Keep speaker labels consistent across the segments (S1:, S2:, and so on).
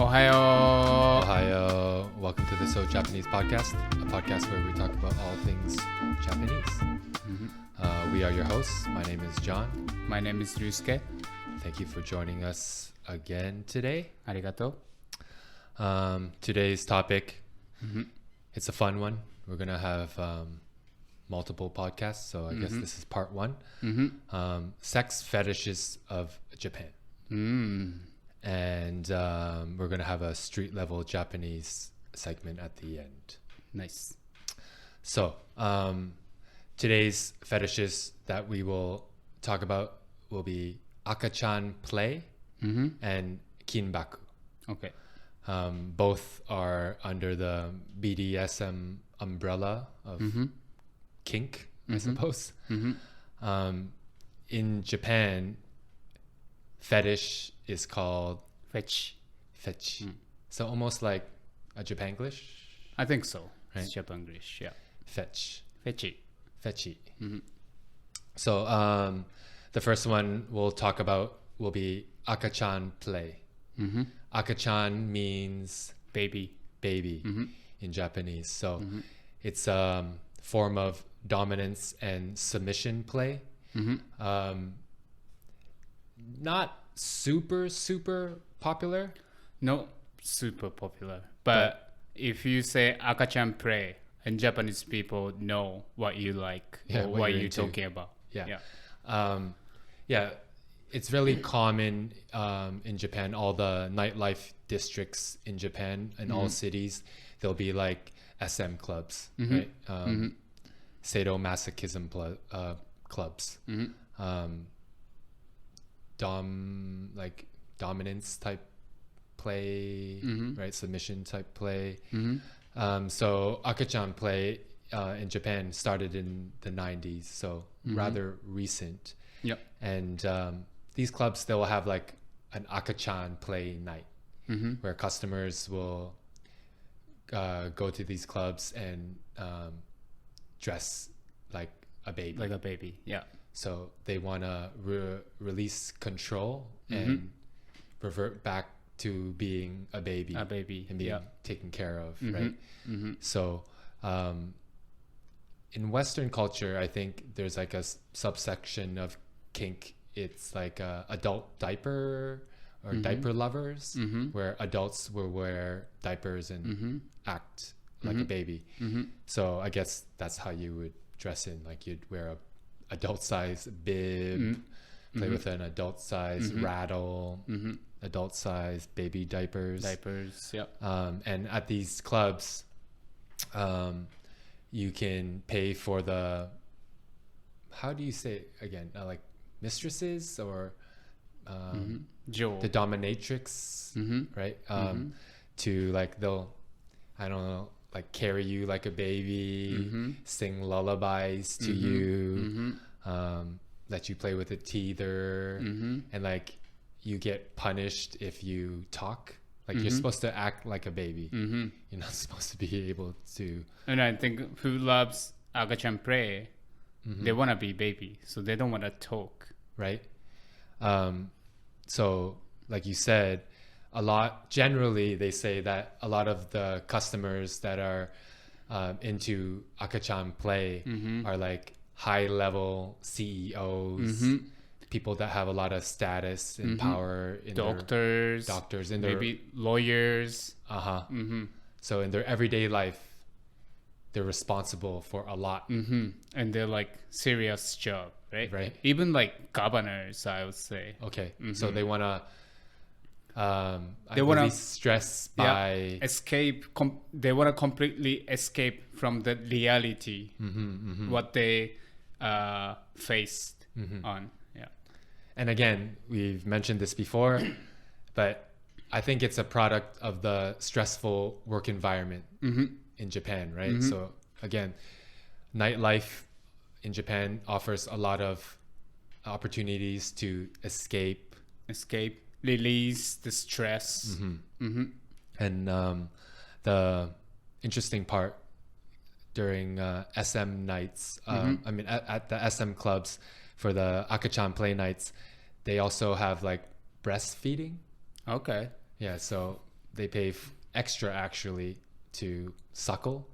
S1: Ohayo.
S2: Ohio. Welcome to the So Japanese podcast, a podcast where we talk about all things Japanese. We are your hosts. My name is John.
S1: My name is Ryusuke.
S2: Thank you for joining us again today.
S1: Arigato.
S2: Today's topic, it's a fun one. We're going to have multiple podcasts, so I guess this is part one. Sex fetishes of Japan. And we're going to have a street level Japanese segment at the end.
S1: Nice.
S2: So today's fetishes that we will talk about will be Akachan play and Kinbaku.
S1: Okay.
S2: Both are under the BDSM umbrella of kink, I suppose. In Japan, fetish is called
S1: Fetch.
S2: So almost like a Japanglish,
S1: I think so.
S2: Right.
S1: It's Japanglish, yeah.
S2: fetch.
S1: Fetchy.
S2: So the first one we'll talk about will be Akachan play. Akachan means
S1: Baby.
S2: baby in Japanese. So it's a form of dominance and submission play. Not super popular.
S1: No, super popular. But if you say Akachan play, and Japanese people know what you like or what you're talking about.
S2: Yeah. It's really common in Japan. All the nightlife districts in Japan and all cities, there'll be like SM clubs, right? Sadomasochism clubs. Dominance type play, right? Submission type play. So Akachan play in Japan started in the 90s, so rather recent.
S1: Yep.
S2: And these clubs, they will have like an Akachan play night where customers will go to these clubs and dress like a baby.
S1: Like a baby, yeah.
S2: So they want to release control and revert back to being a baby.
S1: A baby,
S2: And being taken care of, right? So in Western culture, I think there's like a subsection of kink. It's like adult diaper or diaper lovers, where adults will wear diapers and act like a baby. So I guess that's how you would dress in. Like you'd wear a adult size bib, play with an adult size rattle, adult size baby diapers. And at these clubs, you can pay for the, how do you say it again? Like mistresses or the dominatrix, right? To like, they'll, I don't know, like carry you like a baby, sing lullabies to you, let you play with a teether, and like you get punished if you talk. Like you're supposed to act like a baby. You're not supposed to be able to.
S1: And I think who loves Akachan play, they want to be baby, so they don't want to talk.
S2: Right? So like you said, generally they say that a lot of the customers that are into Akachan play are like high level CEOs, people that have a lot of status and power in
S1: doctors
S2: in
S1: maybe lawyers.
S2: So in their everyday life, they're responsible for a lot.
S1: And they're like serious job, right? Even like governors, I would say.
S2: Okay. So they want to they want to stress by
S1: escape. They want to completely escape from the reality what they faced on.
S2: And again, we've mentioned this before, but I think it's a product of the stressful work environment in Japan, right? So again, nightlife in Japan offers a lot of opportunities to escape,
S1: release the stress.
S2: And the interesting part during SM nights, I mean at the SM clubs for the Akachan play nights, they also have like breastfeeding.
S1: Okay.
S2: Yeah, so they pay extra actually to suckle.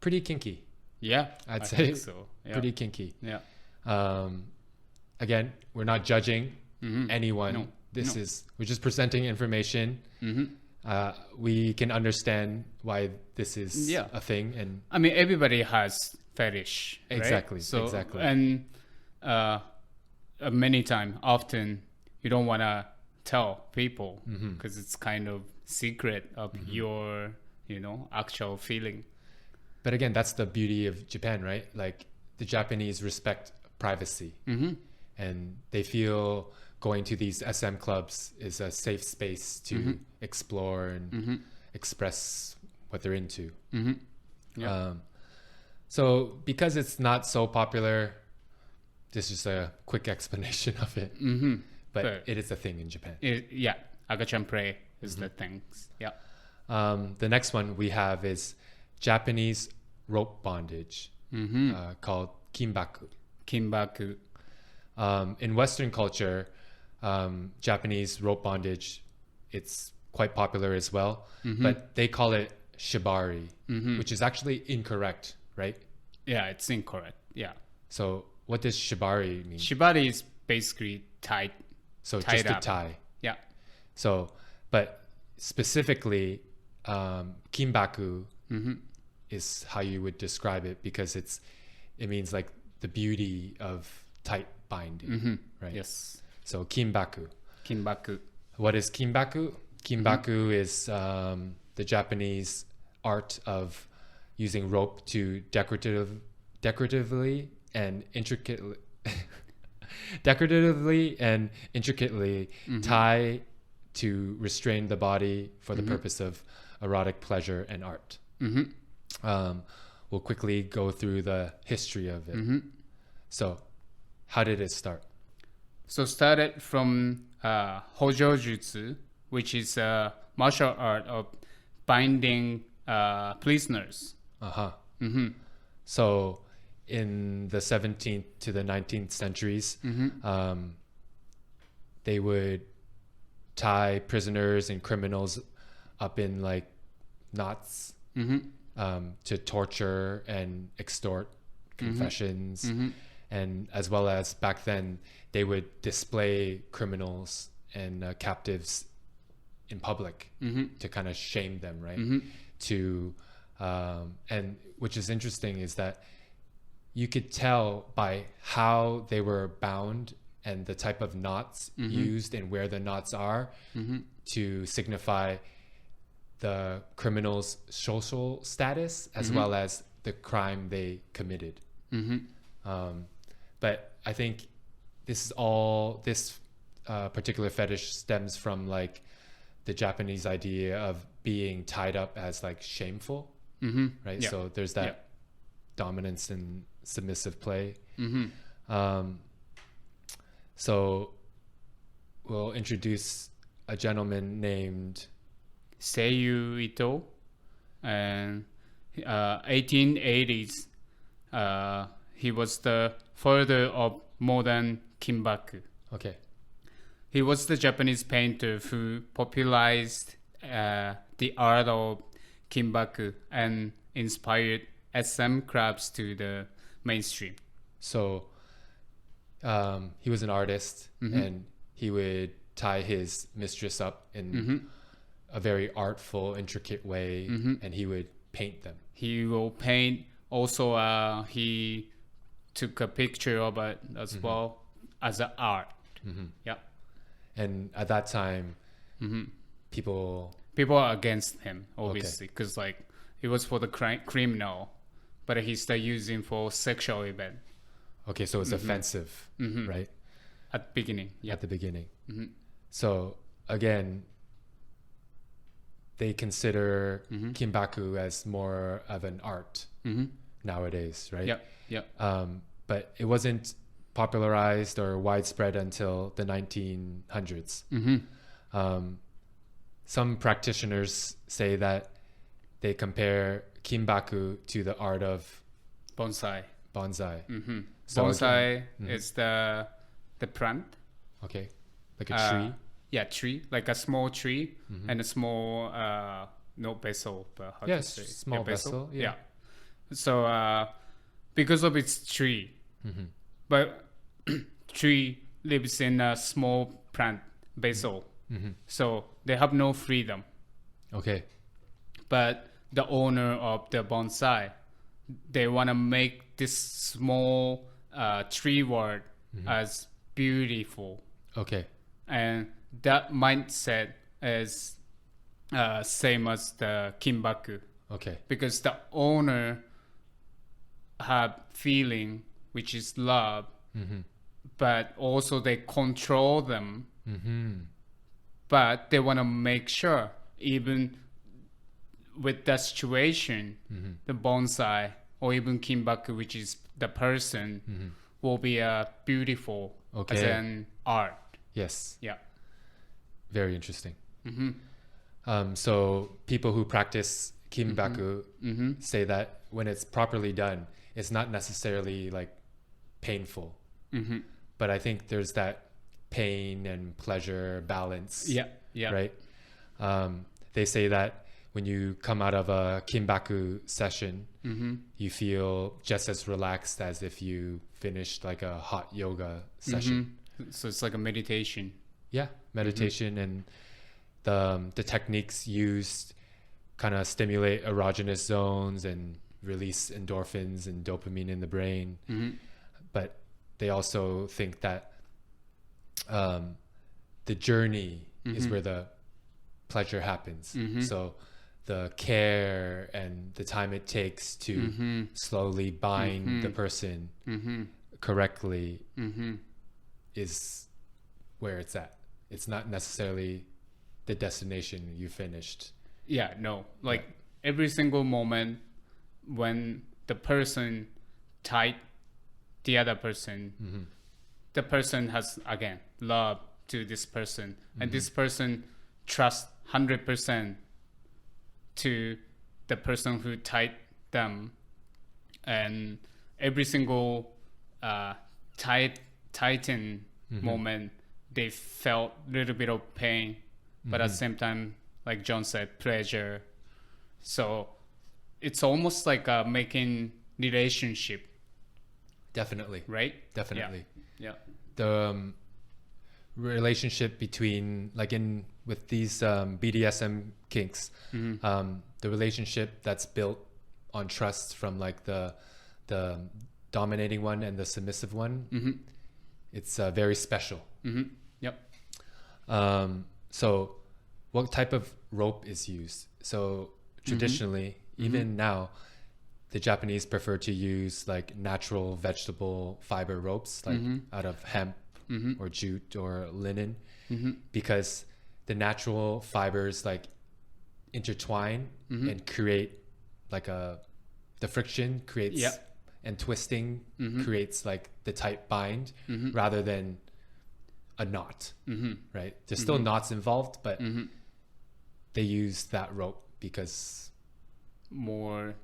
S2: Pretty kinky.
S1: Yeah,
S2: I'd
S1: I
S2: say
S1: think so. Yeah.
S2: pretty kinky.
S1: Yeah.
S2: Again, we're not judging anyone.
S1: No.
S2: We're just presenting information. We can understand why this is a thing, and
S1: I mean, everybody has fetish, right?
S2: Exactly.
S1: And many times, often you don't want to tell people because it's kind of secret of your, actual feeling.
S2: But again, that's the beauty of Japan, right? Like the Japanese respect privacy, and they feel going to these SM clubs is a safe space to explore and express what they're into. So because it's not so popular, this is a quick explanation of it. But it is a thing in Japan.
S1: Akachan play is the thing. Yeah.
S2: The next one we have is Japanese rope bondage, called Kinbaku.
S1: Kinbaku.
S2: In Western culture, Japanese rope bondage, it's quite popular as well, but they call it shibari, which is actually incorrect, right?
S1: Yeah, it's incorrect. Yeah.
S2: So what does shibari mean?
S1: Shibari is basically tied.
S2: So
S1: tied
S2: just a
S1: up.
S2: tie.
S1: Yeah.
S2: So, but specifically, Kinbaku is how you would describe it, because it means like the beauty of tight binding, right?
S1: Yes.
S2: So Kinbaku.
S1: Kinbaku.
S2: What is Kinbaku? Kinbaku is the Japanese art of using rope to decoratively and intricately tie to restrain the body for the purpose of erotic pleasure and art. We'll quickly go through the history of it. So, how did it start?
S1: So started from Hojo Jutsu, which is a martial art of binding prisoners.
S2: So in the 17th to the 19th centuries, they would tie prisoners and criminals up in like knots to torture and extort confessions. And as well as back then, they would display criminals and captives in public to kind of shame them, right? And which is interesting is that you could tell by how they were bound and the type of knots used and where the knots are to signify the criminal's social status as well as the crime they committed. But I think this particular fetish stems from like the Japanese idea of being tied up as like shameful, right?
S1: Yeah.
S2: So there's that dominance and submissive play. So we'll introduce a gentleman named
S1: Seiyu Ito, and 1880s. He was the father of modern Kinbaku.
S2: Okay.
S1: He was the Japanese painter who popularized the art of Kinbaku and inspired SM clubs to the mainstream.
S2: So he was an artist, and he would tie his mistress up in a very artful, intricate way, and he would paint them.
S1: He will paint. Also, he took a picture of it as well as an art. Yeah.
S2: And at that time, people
S1: are against him, obviously, because like it was for the criminal, but he's still using for sexual event.
S2: Okay, so it's offensive, right?
S1: At the beginning. Yeah.
S2: At the beginning. So again, they consider Kinbaku as more of an art nowadays, right?
S1: Yeah.
S2: But it wasn't popularized or widespread until the 1900s. Some practitioners say that they compare Kinbaku to the art of
S1: bonsai.
S2: So
S1: bonsai is the plant.
S2: Okay, like a tree.
S1: tree, like a small tree and a small no vessel, but how to say
S2: small vessel. Yeah.
S1: So because of its tree, but tree lives in a small plant vessel, so they have no freedom.
S2: Okay.
S1: But the owner of the bonsai, they want to make this small tree world as beautiful.
S2: Okay.
S1: And that mindset is same as the Kinbaku.
S2: Okay.
S1: Because the owner have feeling, which is love, but also they control them. But they want to make sure, even with that situation, the bonsai or even Kinbaku, which is the person, will be beautiful as an art.
S2: Yes.
S1: Yeah.
S2: Very interesting. So people who practice Kinbaku say that when it's properly done, it's not necessarily like painful. But I think there's that pain and pleasure balance.
S1: Yeah.
S2: Right? They say that when you come out of a Kinbaku session, you feel just as relaxed as if you finished like a hot yoga session.
S1: So it's like a meditation.
S2: Yeah, meditation, and the techniques used kind of stimulate erogenous zones and release endorphins and dopamine in the brain. But they also think that the journey is where the pleasure happens. So the care and the time it takes to slowly bind the person correctly is where it's at. It's not necessarily the destination you finished.
S1: Yeah, no. Like every single moment when the person tied the other person, the person has, again, love to this person. And this person trusts 100% to the person who tied them. And every single tighten moment, they felt a little bit of pain, but at the same time, like John said, pleasure. So it's almost like making relationship.
S2: Definitely.
S1: Right?
S2: Definitely.
S1: Yeah.
S2: The relationship between, like with these BDSM kinks, the relationship that's built on trust from like the dominating one and the submissive one, it's very special.
S1: Yep.
S2: So what type of rope is used? So traditionally, even now, the Japanese prefer to use like natural vegetable fiber ropes, like out of hemp or jute or linen, because the natural fibers like intertwine and create like the friction creates and twisting creates like the tight bind rather than a knot, right? There's still knots involved, but they use that rope because
S1: more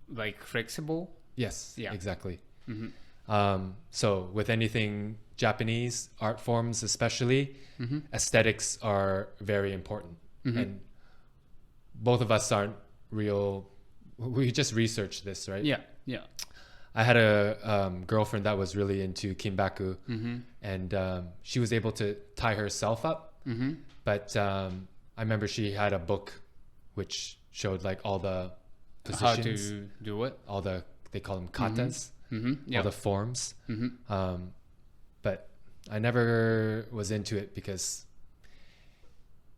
S1: like flexible.
S2: Yes,
S1: Yeah.
S2: exactly. So with anything Japanese art forms, especially, aesthetics are very important. And both of us aren't real. We just researched this, right?
S1: Yeah.
S2: I had a girlfriend that was really into Kinbaku, and she was able to tie herself up. But I remember she had a book which showed like all the positions.
S1: How to do it?
S2: All the, they call them katas, all the forms. But I never was into it because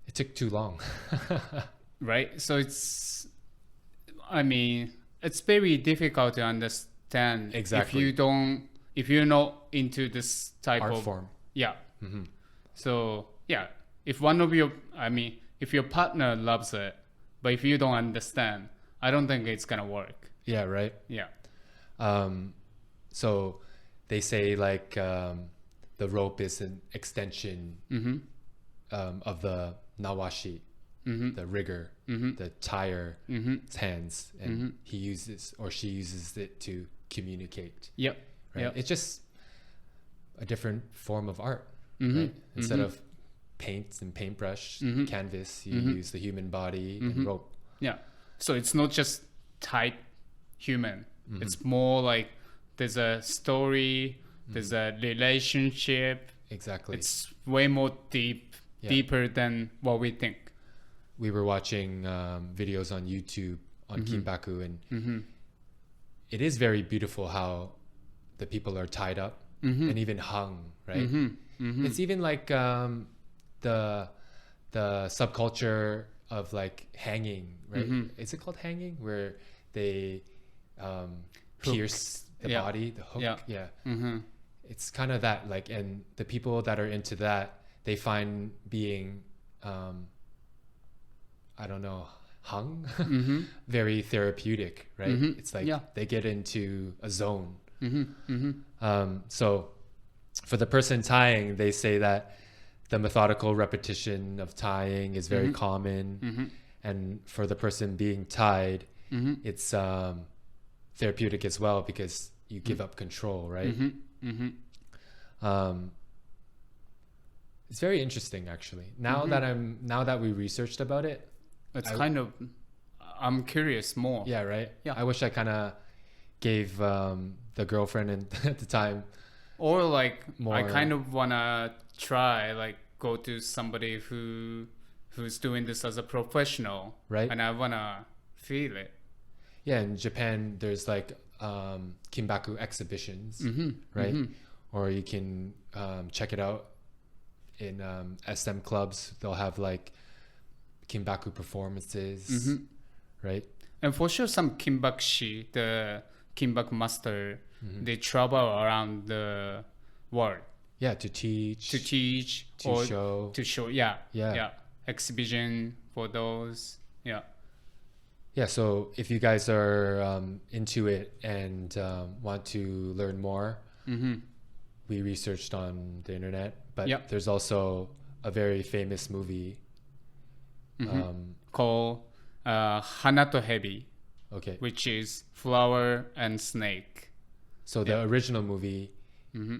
S2: it took too long.
S1: Right? So it's very difficult to understand.
S2: Exactly.
S1: If you're not into this type
S2: art
S1: of
S2: form.
S1: Yeah. So yeah, if your partner loves it, but if you don't understand, I don't think it's gonna work.
S2: Yeah, right.
S1: Yeah.
S2: So they say like the rope is an extension of the nawashi, the rigger, the tire hands, and he uses or she uses it to communicate.
S1: Yep.
S2: Right.
S1: Yep.
S2: It's just a different form of art. Right? Instead of paint and paintbrush, canvas. You use the human body and rope.
S1: Yeah. So it's not just tight human. It's more like there's a story, there's a relationship.
S2: Exactly.
S1: It's way more deeper than what we think.
S2: We were watching videos on YouTube on Kinbaku, and it is very beautiful how the people are tied up and even hung, right? It's even like the subculture of like hanging, right? Is it called hanging, where they pierce the body, the hook? Yeah. It's kind of that, like, and the people that are into that, they find being I don't know, hung very therapeutic, right? It's like they get into a zone. So for the person tying, they say that the methodical repetition of tying is very common, and for the person being tied, it's therapeutic as well, because you give up control, right? It's very interesting, actually. Now that we researched about it,
S1: I'm curious more.
S2: Yeah, right? Yeah. I wish I kind of gave the girlfriend at the time,
S1: or like
S2: more.
S1: I kind of want to try, like, go to somebody who's doing this as a professional,
S2: right?
S1: And I want to feel it.
S2: Yeah, in Japan there's like Kinbaku exhibitions, right? Or you can check it out in SM clubs. They'll have like Kinbaku performances, right?
S1: And for sure some Kinbakushi, the Kinbaku master, they travel around the world.
S2: Yeah, to teach,
S1: or
S2: show.
S1: To show, exhibition for those. Yeah, so
S2: if you guys are into it and want to learn more, we researched on the internet, but there's also a very famous movie
S1: called Hana to Hebi,
S2: okay,
S1: which is Flower and Snake.
S2: So the original movie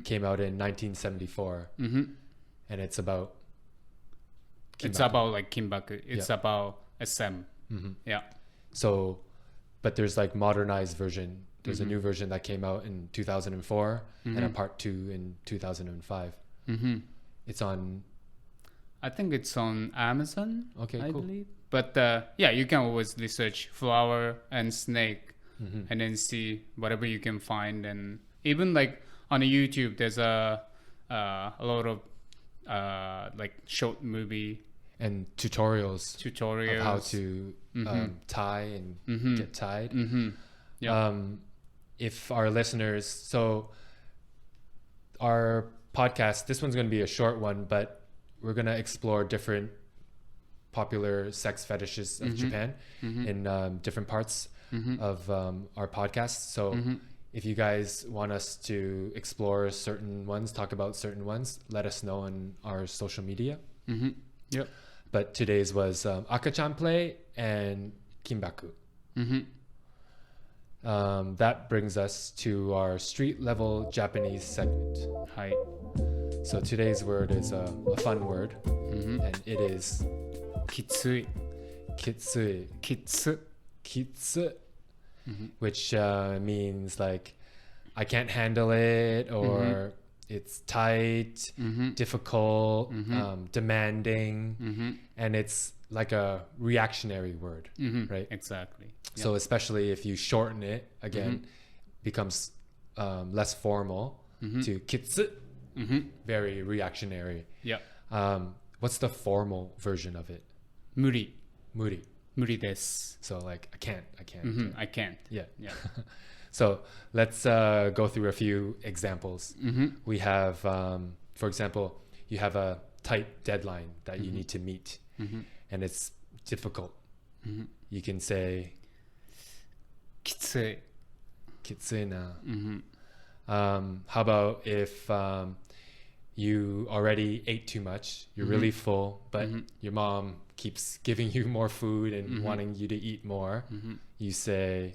S2: came out in 1974, and it's about Kinbaku.
S1: It's about like Kinbaku. It's about SM. Yeah.
S2: So, but there's like modernized version. There's a new version that came out in 2004 and a part 2 in 2005. It's on,
S1: I think it's on Amazon.
S2: Okay,
S1: I
S2: cool.
S1: believe. But you can always research Flower and Snake and then see whatever you can find. And even like on YouTube, there's a lot of like short movie
S2: and tutorials of how to tie and get tied. If our listeners, so our podcast, this one's going to be a short one, but we're going to explore different popular sex fetishes of Japan in different parts of our podcast. So if you guys want us to explore certain ones, talk about certain ones, let us know on our social media.
S1: Yep.
S2: But today's was Akachan play and Kinbaku. That brings us to our street level Japanese segment.
S1: Hi.
S2: So today's word is a fun word, and it is
S1: Kitsui.
S2: Kitsui. Kitsu. Which means like I can't handle it, or it's tight, difficult, demanding, and it's like a reactionary word, right?
S1: Exactly.
S2: So especially if you shorten it, again, becomes less formal to kitsu, very reactionary.
S1: Yeah.
S2: What's the formal version of it?
S1: Muri.
S2: Muri.
S1: Muri desu.
S2: So like I can't.
S1: I can't.
S2: Yeah. So let's go through a few examples. We have, for example, you have a tight deadline that you need to meet, and it's difficult. You can say,
S1: Kitsui.
S2: Kitsui na. How about if you already ate too much, you're really full, but your mom keeps giving you more food and wanting you to eat more, you say,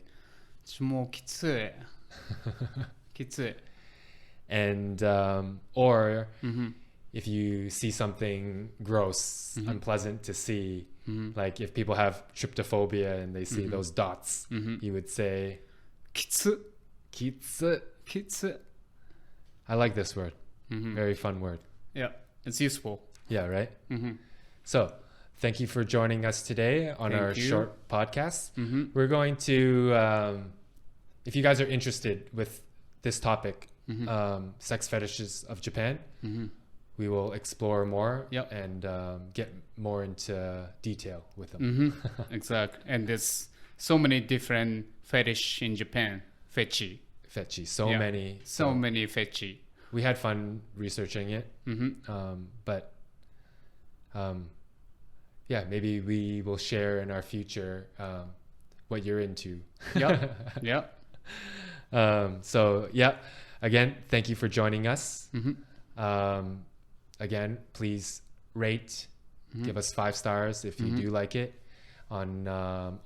S1: もうきついきつい
S2: and or if you see something gross, unpleasant to see, like if people have tryptophobia and they see those dots, you would say
S1: きつ
S2: kitsu.
S1: きつ
S2: I like this word. Very fun word.
S1: Yeah, it's useful.
S2: Yeah, right? So, thank you for joining us today on our short podcast. We're going to, if you guys are interested with this topic, sex fetishes of Japan, we will explore more and get more into detail with them.
S1: Exactly. And there's so many different fetish in Japan. Fetish.
S2: So many.
S1: So many fetish.
S2: We had fun researching it. But yeah, maybe we will share in our future what you're into.
S1: Yeah.
S2: So yeah, again, thank you for joining us. Again, please rate, give us 5 stars if you do like it on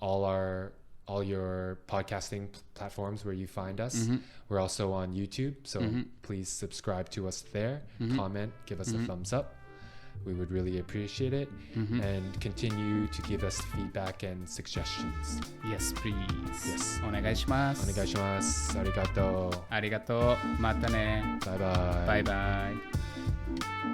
S2: all your podcasting platforms where you find us. We're also on YouTube, so please subscribe to us there, comment, give us a thumbs up. We would really appreciate it, and continue to give us feedback and suggestions.
S1: Yes, please.
S2: Yes.
S1: お願いします。
S2: お願いします。ありがとう。
S1: ありがとう。またね。
S2: バイバイ。
S1: バイバイ。